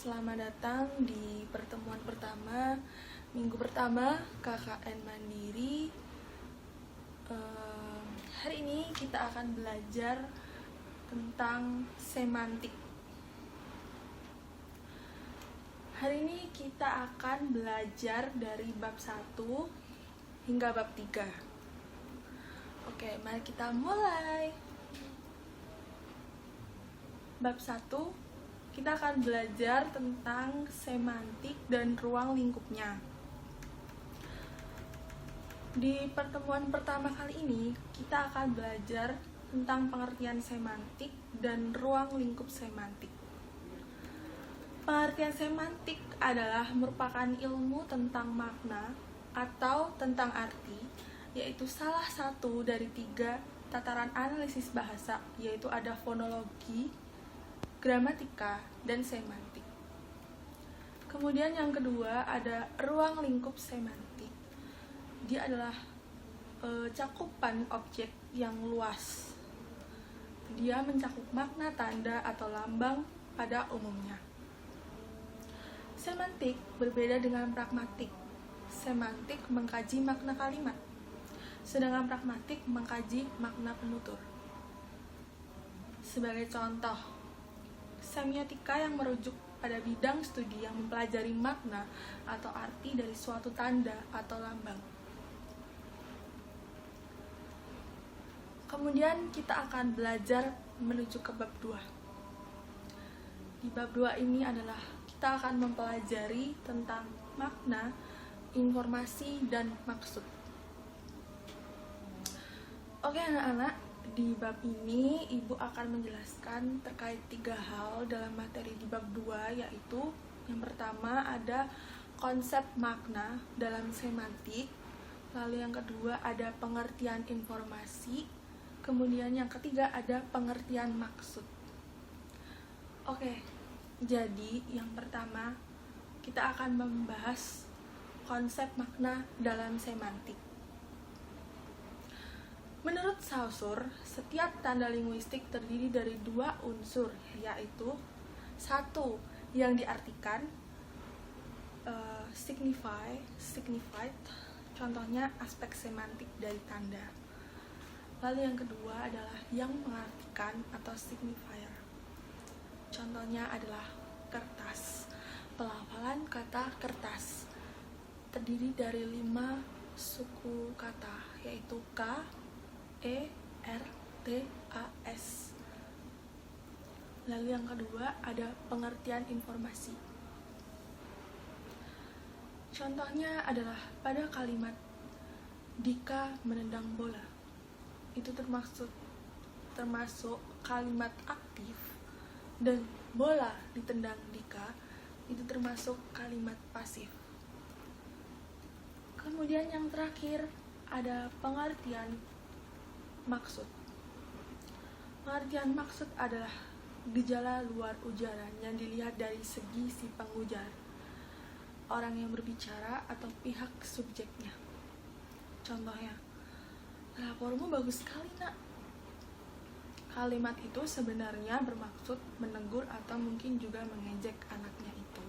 Selamat datang di pertemuan pertama minggu pertama KKN Mandiri. Hari ini kita akan belajar tentang semantik. Hari ini kita akan belajar dari bab 1 hingga bab 3. Oke, mari kita mulai. Bab 1, kita akan belajar tentang semantik dan ruang lingkupnya. Di pertemuan pertama kali ini, kita akan belajar tentang pengertian semantik dan ruang lingkup semantik. Pengertian semantik adalah merupakan ilmu tentang makna atau tentang arti, yaitu salah satu dari 3 tataran analisis bahasa, yaitu ada fonologi, gramatika, dan semantik. Kemudian yang kedua ada ruang lingkup semantik. Dia adalah cakupan objek yang luas. Dia mencakup makna, tanda, atau lambang pada umumnya. Semantik berbeda dengan pragmatik. Semantik mengkaji makna kalimat, sedangkan pragmatik mengkaji makna penutur. Sebagai contoh, semiotika yang merujuk pada bidang studi yang mempelajari makna atau arti dari suatu tanda atau lambang. Kemudian kita akan belajar menuju ke bab 2. Di bab 2 ini adalah kita akan mempelajari tentang makna, informasi, dan maksud. Oke anak-anak, di bab ini Ibu akan menjelaskan terkait 3 hal dalam materi di bab 2, yaitu yang pertama ada konsep makna dalam semantik, lalu yang kedua ada pengertian informasi, kemudian yang ketiga ada pengertian maksud. Oke, jadi yang pertama kita akan membahas konsep makna dalam semantik. Menurut Saussure, setiap tanda linguistik terdiri dari 2 unsur, yaitu 1 yang diartikan, signified, contohnya aspek semantik dari tanda. Lalu yang kedua adalah yang mengartikan atau signifier. Contohnya adalah kertas. Pelafalan kata kertas terdiri dari 5 suku kata, yaitu K, E, R, T, A, S. Lalu yang kedua ada pengertian informasi. Contohnya adalah pada kalimat Dika menendang bola. Itu termasuk kalimat aktif, dan bola ditendang Dika itu termasuk kalimat pasif. Kemudian yang terakhir ada pengertian maksud. Pengertian maksud adalah gejala luar ujaran yang dilihat dari segi si pengujar, orang yang berbicara atau pihak subjeknya. Contohnya, rapormu bagus sekali nak. Kalimat itu sebenarnya bermaksud menegur atau mungkin juga mengejek anaknya itu.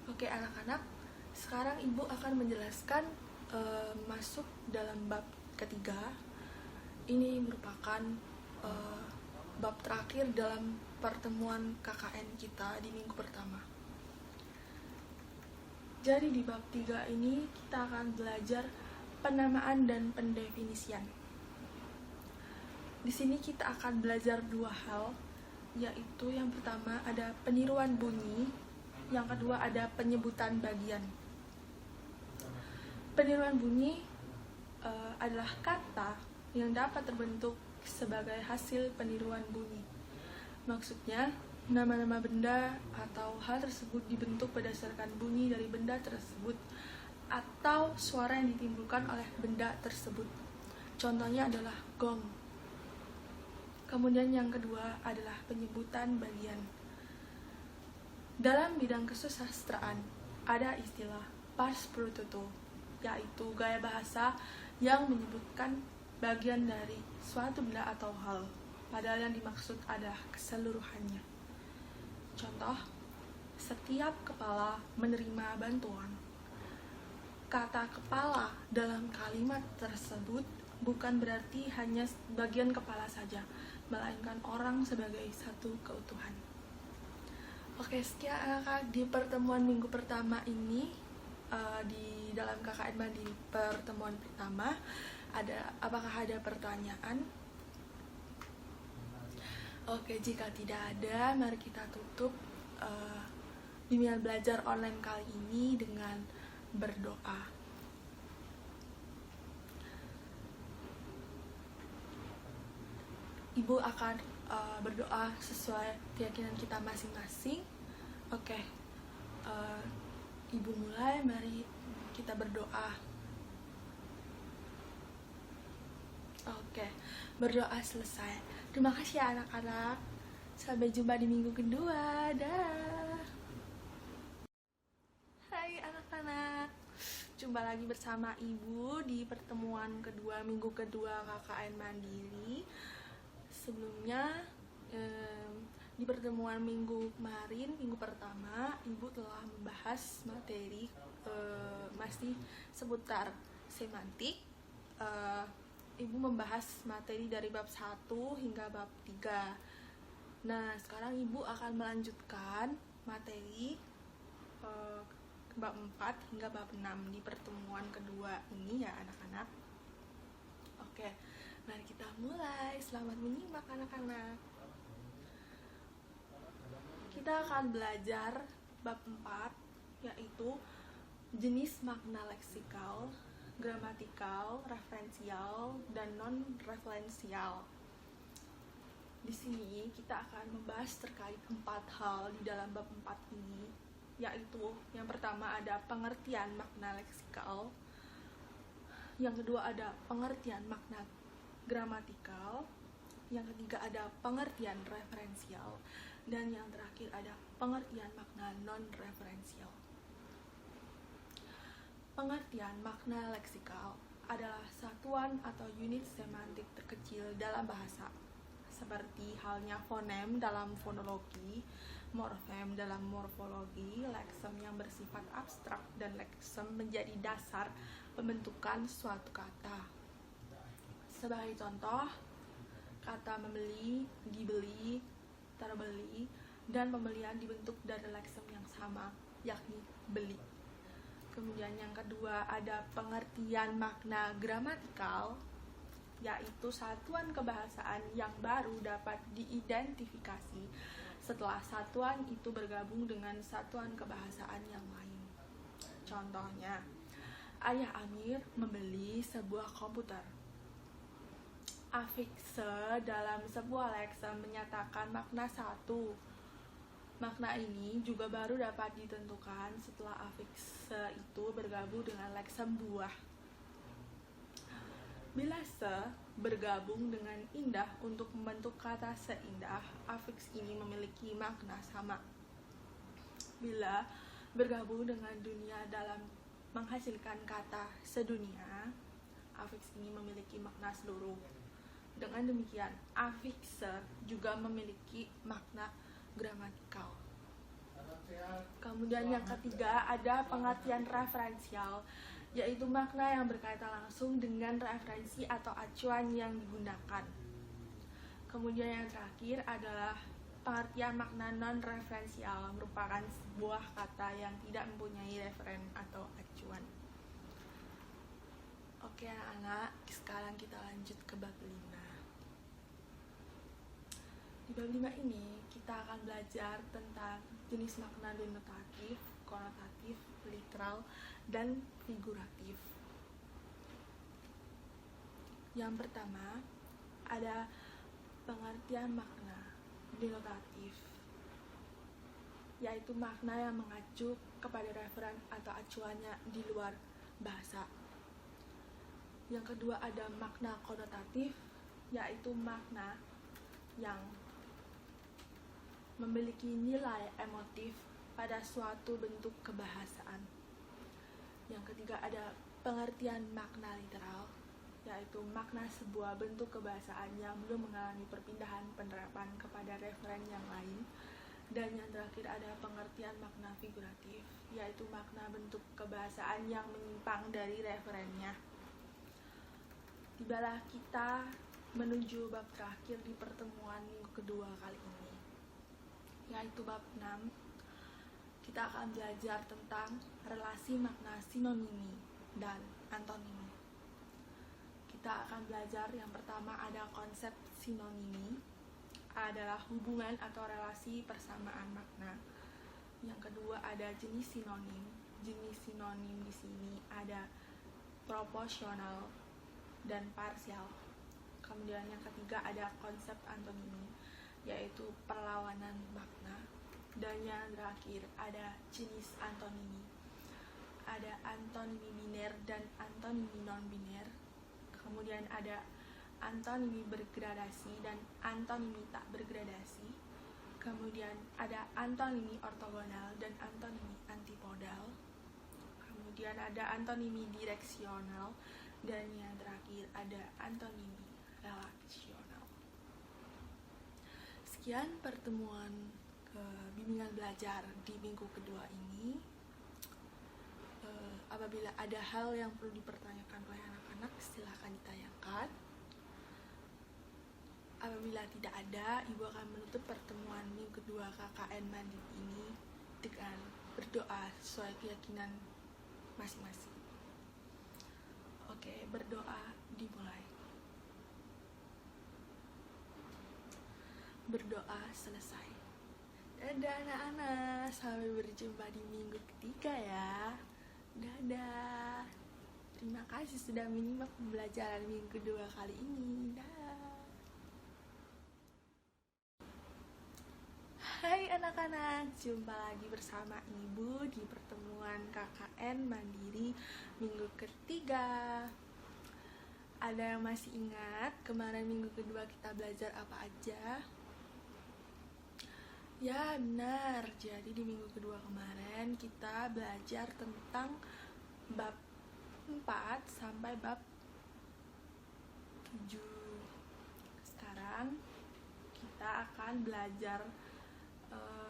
Oke anak-anak, sekarang Ibu akan menjelaskan masuk dalam bab ketiga. Ini merupakan bab terakhir dalam pertemuan KKN kita di minggu pertama. Jadi di bab 3 ini kita akan belajar penamaan dan pendefinisian. Di sini kita akan belajar 2 hal, yaitu yang pertama ada peniruan bunyi, yang kedua ada penyebutan bagian. Peniruan bunyi adalah kata yang dapat terbentuk sebagai hasil peniruan bunyi. Maksudnya, nama-nama benda atau hal tersebut dibentuk berdasarkan bunyi dari benda tersebut atau suara yang ditimbulkan oleh benda tersebut. Contohnya adalah gong. Kemudian yang kedua adalah penyebutan bagian. Dalam bidang kesusastraan ada istilah pars pro toto, yaitu gaya bahasa yang menyebutkan bagian dari suatu benda atau hal, padahal yang dimaksud adalah keseluruhannya. Contoh, setiap kepala menerima bantuan. Kata kepala dalam kalimat tersebut bukan berarti hanya bagian kepala saja, melainkan orang sebagai satu keutuhan. Oke, sekian anak-anak di pertemuan minggu pertama ini. Di dalam KKN Mandiri pertemuan pertama, apakah ada pertanyaan? Oke, jika tidak ada, mari kita tutup bimbingan belajar online kali ini dengan berdoa. Ibu akan berdoa sesuai keyakinan kita masing-masing. Oke, Ibu mulai, mari kita berdoa. Oke, berdoa selesai. Terima kasih ya anak-anak. Sampai jumpa di minggu kedua. Dah. Hai anak-anak. Jumpa lagi bersama Ibu di pertemuan kedua, minggu kedua KKN Mandiri. Sebelumnya, di pertemuan minggu kemarin, minggu pertama, Ibu telah membahas materi masih seputar semantik. Ibu membahas materi dari bab 1 hingga bab 3. Nah, sekarang Ibu akan melanjutkan materi bab 4 hingga bab 6 di pertemuan kedua ini ya anak-anak. Oke, mari kita mulai. Selamat menyimak anak-anak. Kita akan belajar bab 4, yaitu jenis makna leksikal, gramatikal, referensial, dan non-referensial. Di sini kita akan membahas terkait 4 hal di dalam bab 4 ini, yaitu yang pertama ada pengertian makna leksikal, yang kedua ada pengertian makna gramatikal, yang ketiga ada pengertian referensial, dan yang terakhir ada pengertian makna non-referensial. Pengertian makna leksikal adalah satuan atau unit semantik terkecil dalam bahasa, seperti halnya fonem dalam fonologi, morfem dalam morfologi, leksem yang bersifat abstrak, dan leksem menjadi dasar pembentukan suatu kata. Sebagai contoh, kata membeli, dibeli, terbeli, dan pembelian dibentuk dari leksem yang sama, yakni beli. Kemudian yang kedua ada pengertian makna gramatikal, yaitu satuan kebahasaan yang baru dapat diidentifikasi setelah satuan itu bergabung dengan satuan kebahasaan yang lain. Contohnya, Ayah Amir membeli sebuah komputer. Afikse dalam sebuah leksem menyatakan makna satu. Makna ini juga baru dapat ditentukan setelah afikse itu bergabung dengan leksem buah. Bila se bergabung dengan indah untuk membentuk kata seindah, afiks ini memiliki makna sama. Bila bergabung dengan dunia dalam menghasilkan kata sedunia, afiks ini memiliki makna seluruh. Dengan demikian, afikse juga memiliki makna gramatikal. Kemudian yang ketiga ada pengertian referensial, yaitu makna yang berkaitan langsung dengan referensi atau acuan yang digunakan. Kemudian yang terakhir adalah pengertian makna non-referensial, merupakan sebuah kata yang tidak mempunyai referen atau acuan. Oke anak-anak, sekarang kita lanjut ke bab 5. Di bab 5 ini kita akan belajar tentang jenis makna denotatif, konotatif, literal, dan figuratif. Yang pertama ada pengertian makna denotatif, yaitu makna yang mengacu kepada referen atau acuannya di luar bahasa. Yang kedua ada makna konotatif, yaitu makna yang memiliki nilai emotif pada suatu bentuk kebahasaan. Yang ketiga ada pengertian makna literal, yaitu makna sebuah bentuk kebahasaan yang belum mengalami perpindahan penerapan kepada referen yang lain. Dan yang terakhir ada pengertian makna figuratif, yaitu makna bentuk kebahasaan yang menyimpang dari referennya. Tibalah kita menuju bab terakhir di pertemuan minggu kedua kali ini, yaitu bab 6. Kita akan belajar tentang relasi makna sinonimi dan antonimi. Kita akan belajar yang pertama ada konsep sinonimi, adalah hubungan atau relasi persamaan makna. Yang kedua ada jenis sinonim. Jenis sinonim di sini ada proporsional dan parsial. Kemudian yang ketiga ada konsep antonimi, yaitu perlawanan makna. Dan yang terakhir ada jenis antonimi. Ada antonimi biner dan antonimi non-biner. Kemudian ada antonimi bergradasi dan antonimi tak bergradasi. Kemudian ada antonimi ortogonal dan antonimi antipodal. Kemudian ada antonimi direksional. Dan yang terakhir ada antonimi relasional. Sekian pertemuan bimbingan belajar di minggu kedua ini. Apabila ada hal yang perlu dipertanyakan oleh anak-anak, silahkan ditayangkan. Apabila tidak ada, Ibu akan menutup pertemuan minggu kedua KKN Mandiri ini dengan berdoa sesuai keyakinan masing-masing. Oke, berdoa dimulai. Berdoa selesai. Dadah anak-anak, sampai berjumpa di minggu ketiga ya. Dadah. Terima kasih sudah menyimak pembelajaran minggu kedua kali ini. Dah. Hai anak-anak, jumpa lagi bersama Ibu di pertemuan KKN Mandiri minggu ketiga. Ada yang masih ingat kemarin minggu kedua kita belajar apa aja? Ya benar, jadi di minggu kedua kemarin kita belajar tentang bab 4 sampai bab 7. Sekarang kita akan belajar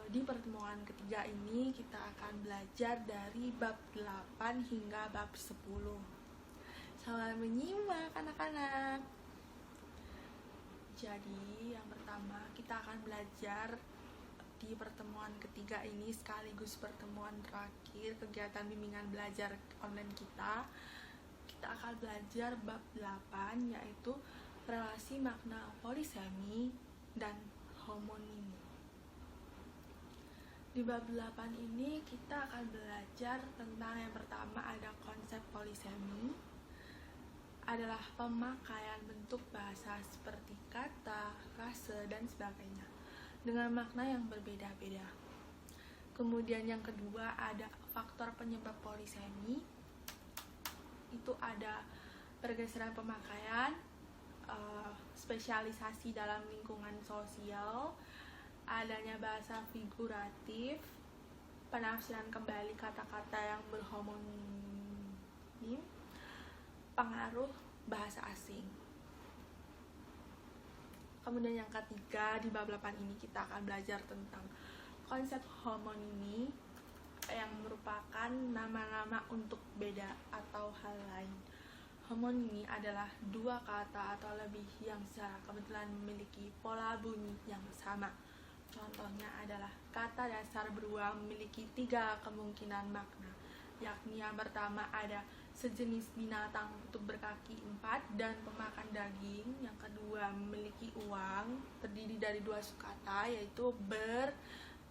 di pertemuan ketiga ini kita akan belajar dari bab 8 hingga bab 10. Selamat menyimak anak-anak. Jadi yang pertama kita akan belajar di pertemuan ketiga ini sekaligus pertemuan terakhir kegiatan bimbingan belajar online kita. Kita akan belajar bab 8 yaitu relasi makna polisemi dan homonimi. Di bab 8 ini kita akan belajar tentang yang pertama ada konsep polisemi, adalah pemakaian bentuk bahasa seperti kata, frase, dan sebagainya dengan makna yang berbeda-beda. Kemudian yang kedua ada faktor penyebab polisemi, itu ada pergeseran pemakaian, spesialisasi dalam lingkungan sosial, adanya bahasa figuratif, penafsiran kembali kata-kata yang berhomonim, pengaruh bahasa asing. Kemudian yang ketiga di bab 8 ini kita akan belajar tentang konsep homonimi yang merupakan nama-nama untuk beda atau hal lain. Homonimi adalah dua kata atau lebih yang secara kebetulan memiliki pola bunyi yang sama. Contohnya adalah kata dasar beruang memiliki 3 kemungkinan makna, yakni yang pertama ada sejenis binatang bentuk berkaki 4 dan pemakan daging. Yang kedua memiliki uang, terdiri dari 2 sukata yaitu ber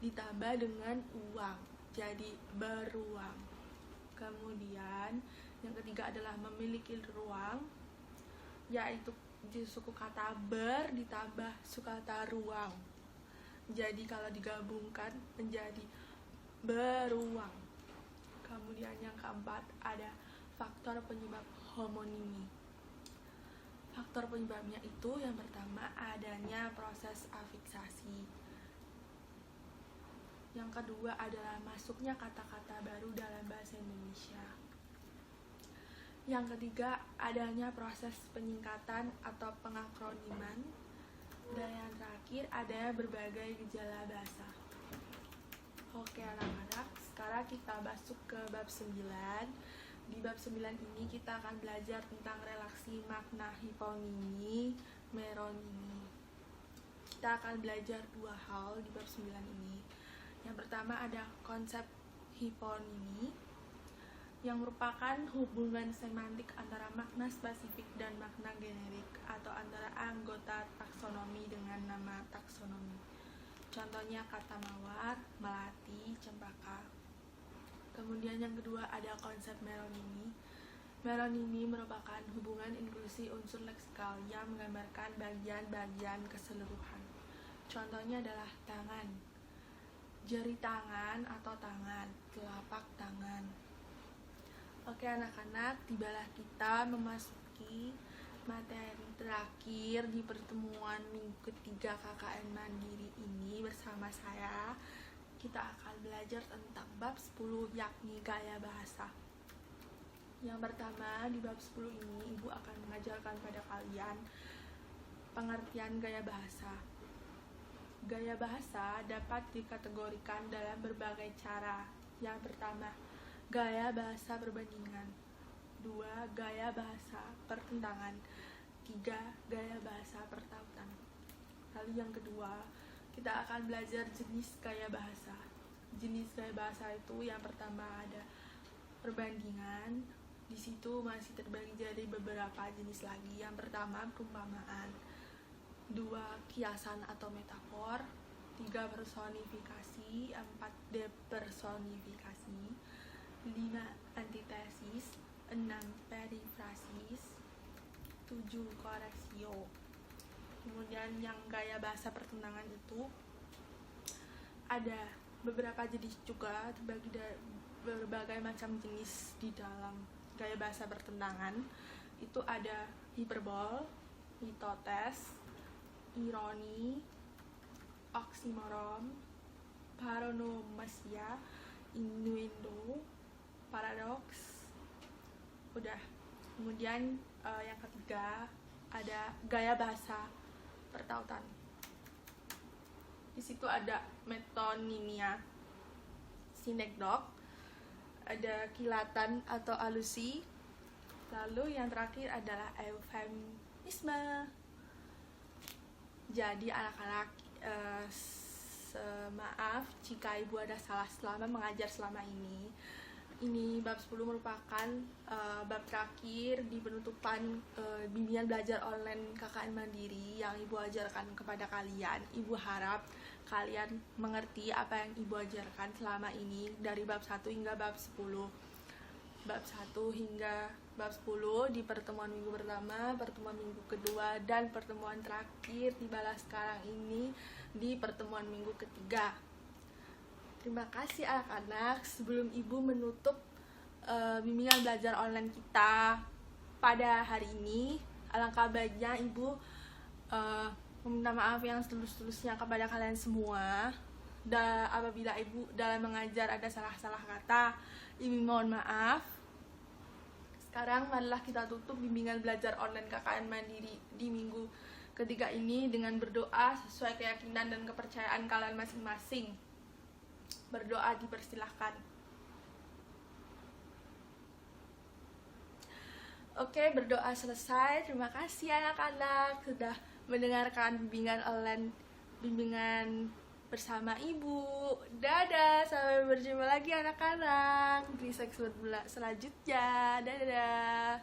ditambah dengan uang, jadi beruang. Kemudian yang ketiga adalah memiliki ruang, yaitu suku kata ber ditambah sukata ruang, jadi kalau digabungkan menjadi beruang. Kemudian yang keempat ada faktor penyebab homonimi. Faktor penyebabnya itu yang pertama adanya proses afiksasi. Yang kedua adalah masuknya kata-kata baru dalam bahasa Indonesia. Yang ketiga adanya proses penyingkatan atau pengakroniman. Dan yang terakhir adanya berbagai gejala bahasa. Oke anak-anak, sekarang kita masuk ke bab 9. Di bab 9 ini kita akan belajar tentang relasi makna hiponimi, meronimi. Kita akan belajar dua hal di bab 9 ini. Yang pertama ada konsep hiponimi, yang merupakan hubungan semantik antara makna spesifik dan makna generik, atau antara anggota taksonomi dengan nama taksonomi. Contohnya kata mawar, melati, cempaka. Kemudian yang kedua ada konsep meronimi. Meronimi merupakan hubungan inklusi unsur leksikal yang menggambarkan bagian-bagian keseluruhan. Contohnya adalah tangan, jari tangan atau tangan, telapak tangan. Oke anak-anak, tibalah kita memasuki materi terakhir di pertemuan minggu ketiga KKN Mandiri ini bersama saya. Kita akan belajar tentang bab 10 yakni gaya bahasa. Yang pertama, di bab 10 ini Ibu akan mengajarkan pada kalian pengertian gaya bahasa. Gaya bahasa dapat dikategorikan dalam berbagai cara. Yang pertama, gaya bahasa perbandingan. 2. Gaya bahasa pertentangan. 3. Gaya bahasa pertautan. Lalu yang kedua, kita akan belajar jenis gaya bahasa. Jenis gaya bahasa itu yang pertama ada perbandingan. Di situ masih terbagi jadi beberapa jenis lagi. Yang pertama perumpamaan. 2. Kiasan atau metafor. 3. Personifikasi. 4. Depersonifikasi. 5. Antitesis. 6. Perifrasis. 7. Koreksio. Kemudian yang gaya bahasa pertentangan itu ada beberapa jenis juga, terbagi dari berbagai macam jenis di dalam gaya bahasa pertentangan. Itu ada hiperbol, mitotes, ironi, oksimoron, paronomasia, innuendo, paradoks. Udah. Kemudian yang ketiga ada gaya bahasa pertautan. Di situ ada metonimia, sinekdok, ada kilatan atau alusi. Lalu yang terakhir adalah eufemisme. Jadi anak-anak, maaf jika Ibu ada salah selama mengajar selama ini. Ini bab 10 merupakan bab terakhir di penutupan bimbingan belajar online KKN Mandiri yang Ibu ajarkan kepada kalian. Ibu harap kalian mengerti apa yang Ibu ajarkan selama ini dari bab 1 hingga bab 10. Bab 1 hingga bab 10 di pertemuan minggu pertama, pertemuan minggu kedua, dan pertemuan terakhir tibalah sekarang ini di pertemuan minggu ketiga. Terima kasih anak-anak. Sebelum Ibu menutup bimbingan belajar online kita pada hari ini, alangkah baiknya Ibu meminta maaf yang setulus-tulusnya kepada kalian semua. Dan apabila Ibu dalam mengajar ada salah-salah kata, Ibu mohon maaf. Sekarang marilah kita tutup bimbingan belajar online KKN Mandiri di minggu ketiga ini dengan berdoa sesuai keyakinan dan kepercayaan kalian masing-masing. Berdoa dipersilahkan. Oke, berdoa selesai. Terima kasih anak-anak sudah mendengarkan bimbingan online, bimbingan bersama Ibu. Dadah, sampai berjumpa lagi anak-anak di seksi selanjutnya. Dadah.